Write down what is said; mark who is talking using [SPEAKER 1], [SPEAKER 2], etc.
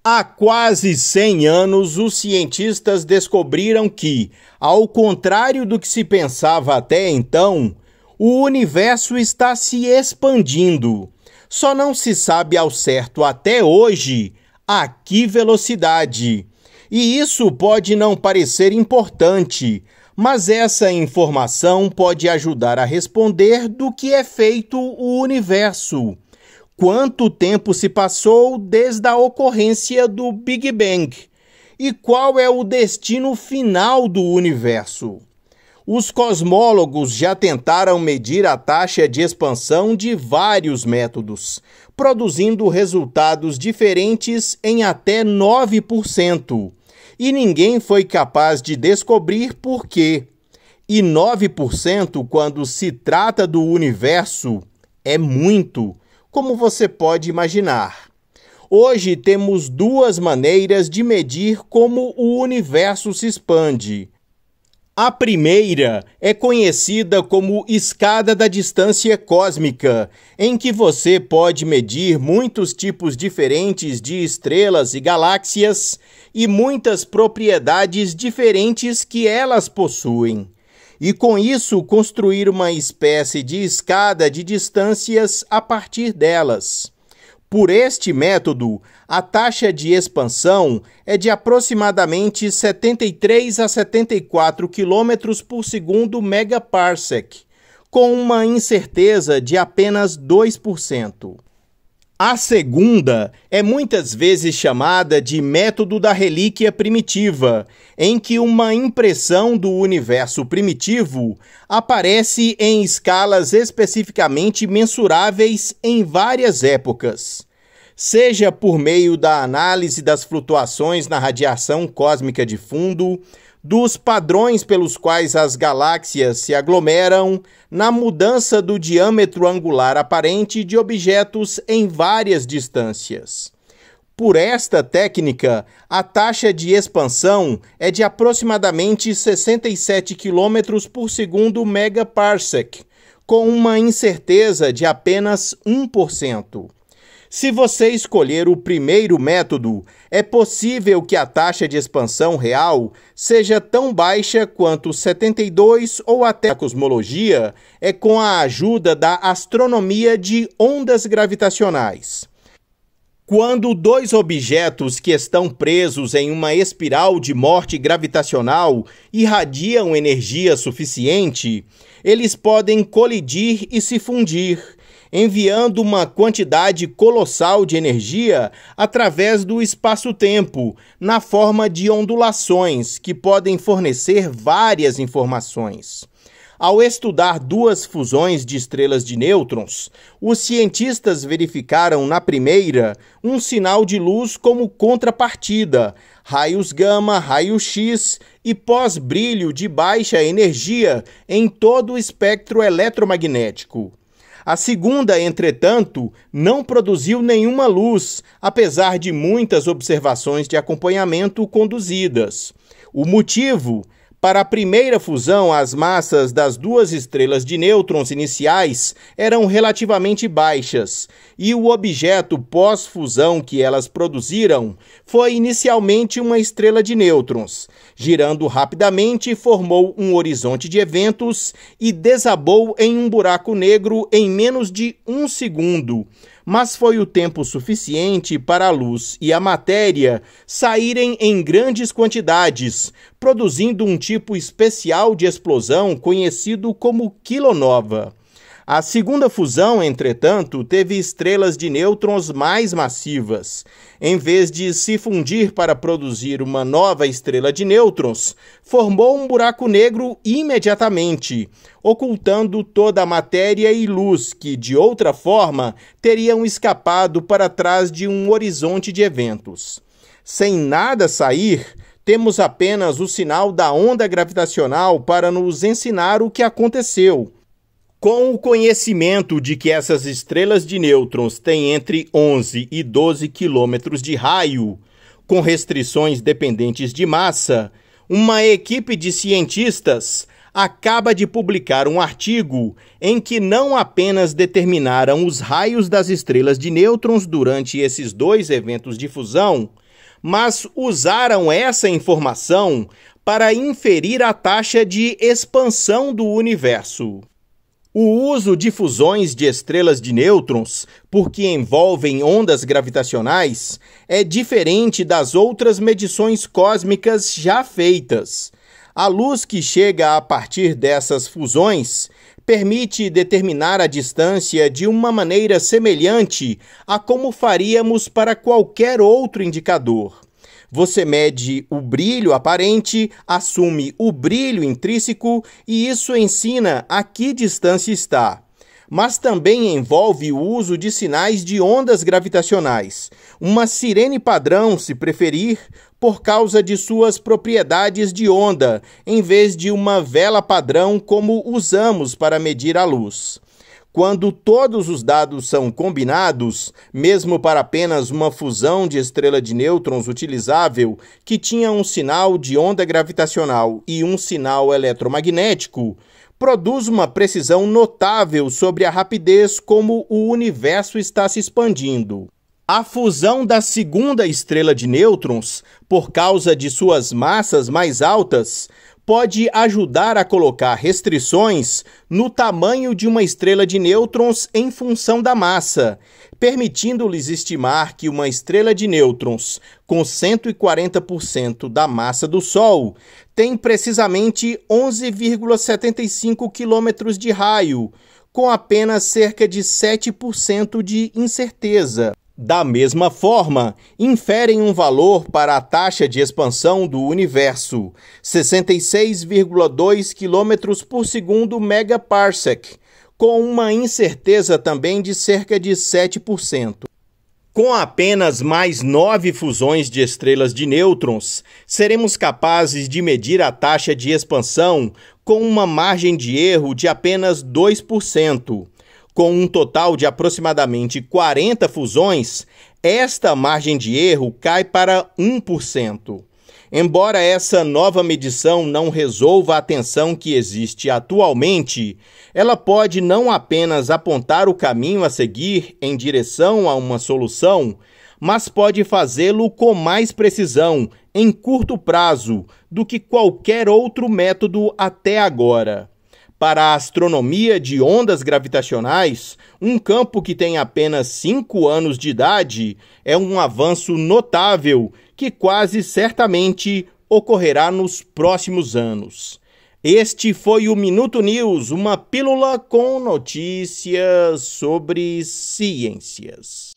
[SPEAKER 1] Há quase 100 anos, os cientistas descobriram que, ao contrário do que se pensava até então, o universo está se expandindo. Só não se sabe ao certo até hoje a que velocidade. E isso pode não parecer importante, mas essa informação pode ajudar a responder do que é feito o universo. Quanto tempo se passou desde a ocorrência do Big Bang? E qual é o destino final do universo? Os cosmólogos já tentaram medir a taxa de expansão de vários métodos, produzindo resultados diferentes em até 9%. E ninguém foi capaz de descobrir por quê. E 9% quando se trata do universo é muito, como você pode imaginar. Hoje temos duas maneiras de medir como o universo se expande. A primeira é conhecida como escada da distância cósmica, em que você pode medir muitos tipos diferentes de estrelas e galáxias e muitas propriedades diferentes que elas possuem. E com isso construir uma espécie de escada de distâncias a partir delas. Por este método, a taxa de expansão é de aproximadamente 73 a 74 km por segundo megaparsec, com uma incerteza de apenas 2%. A segunda é muitas vezes chamada de método da relíquia primitiva, em que uma impressão do universo primitivo aparece em escalas especificamente mensuráveis em várias épocas. Seja por meio da análise das flutuações na radiação cósmica de fundo, dos padrões pelos quais as galáxias se aglomeram, na mudança do diâmetro angular aparente de objetos em várias distâncias. Por esta técnica, a taxa de expansão é de aproximadamente 67 km por segundo megaparsec, com uma incerteza de apenas 1%. Se você escolher o primeiro método, é possível que a taxa de expansão real seja tão baixa quanto 72 ou até a cosmologia é com a ajuda da astronomia de ondas gravitacionais. Quando dois objetos que estão presos em uma espiral de morte gravitacional irradiam energia suficiente, eles podem colidir e se fundir, enviando uma quantidade colossal de energia através do espaço-tempo, na forma de ondulações, que podem fornecer várias informações. Ao estudar duas fusões de estrelas de nêutrons, os cientistas verificaram na primeira um sinal de luz como contrapartida, raios gama, raio-x e pós-brilho de baixa energia em todo o espectro eletromagnético. A segunda, entretanto, não produziu nenhuma luz, apesar de muitas observações de acompanhamento conduzidas. O motivo? Para a primeira fusão, as massas das duas estrelas de nêutrons iniciais eram relativamente baixas, e o objeto pós-fusão que elas produziram foi inicialmente uma estrela de nêutrons. Girando rapidamente, formou um horizonte de eventos e desabou em um buraco negro em menos de 1 segundo. Mas foi o tempo suficiente para a luz e a matéria saírem em grandes quantidades, produzindo um tipo especial de explosão conhecido como kilonova. A segunda fusão, entretanto, teve estrelas de nêutrons mais massivas. Em vez de se fundir para produzir uma nova estrela de nêutrons, formou um buraco negro imediatamente, ocultando toda a matéria e luz que, de outra forma, teriam escapado para trás de um horizonte de eventos. Sem nada sair, temos apenas o sinal da onda gravitacional para nos ensinar o que aconteceu. Com o conhecimento de que essas estrelas de nêutrons têm entre 11 e 12 quilômetros de raio, com restrições dependentes de massa, uma equipe de cientistas acaba de publicar um artigo em que não apenas determinaram os raios das estrelas de nêutrons durante esses dois eventos de fusão, mas usaram essa informação para inferir a taxa de expansão do universo. O uso de fusões de estrelas de nêutrons, porque envolvem ondas gravitacionais, é diferente das outras medições cósmicas já feitas. A luz que chega a partir dessas fusões permite determinar a distância de uma maneira semelhante a como faríamos para qualquer outro indicador. Você mede o brilho aparente, assume o brilho intrínseco e isso ensina a que distância está. Mas também envolve o uso de sinais de ondas gravitacionais, uma sirene padrão, se preferir, por causa de suas propriedades de onda, em vez de uma vela padrão como usamos para medir a luz. Quando todos os dados são combinados, mesmo para apenas uma fusão de estrela de nêutrons utilizável, que tinha um sinal de onda gravitacional e um sinal eletromagnético, produz uma precisão notável sobre a rapidez como o universo está se expandindo. A fusão da segunda estrela de nêutrons, por causa de suas massas mais altas, pode ajudar a colocar restrições no tamanho de uma estrela de nêutrons em função da massa, permitindo-lhes estimar que uma estrela de nêutrons com 140% da massa do Sol tem precisamente 11,75 km de raio, com apenas cerca de 7% de incerteza. Da mesma forma, inferem um valor para a taxa de expansão do universo, 66,2 km por segundo megaparsec, com uma incerteza também de cerca de 7%. Com apenas mais 9 fusões de estrelas de nêutrons, seremos capazes de medir a taxa de expansão com uma margem de erro de apenas 2%. Com um total de aproximadamente 40 fusões, esta margem de erro cai para 1%. Embora essa nova medição não resolva a tensão que existe atualmente, ela pode não apenas apontar o caminho a seguir em direção a uma solução, mas pode fazê-lo com mais precisão, em curto prazo, do que qualquer outro método até agora. Para a astronomia de ondas gravitacionais, um campo que tem apenas 5 anos de idade é um avanço notável que quase certamente ocorrerá nos próximos anos. Este foi o Minuto News, uma pílula com notícias sobre ciências.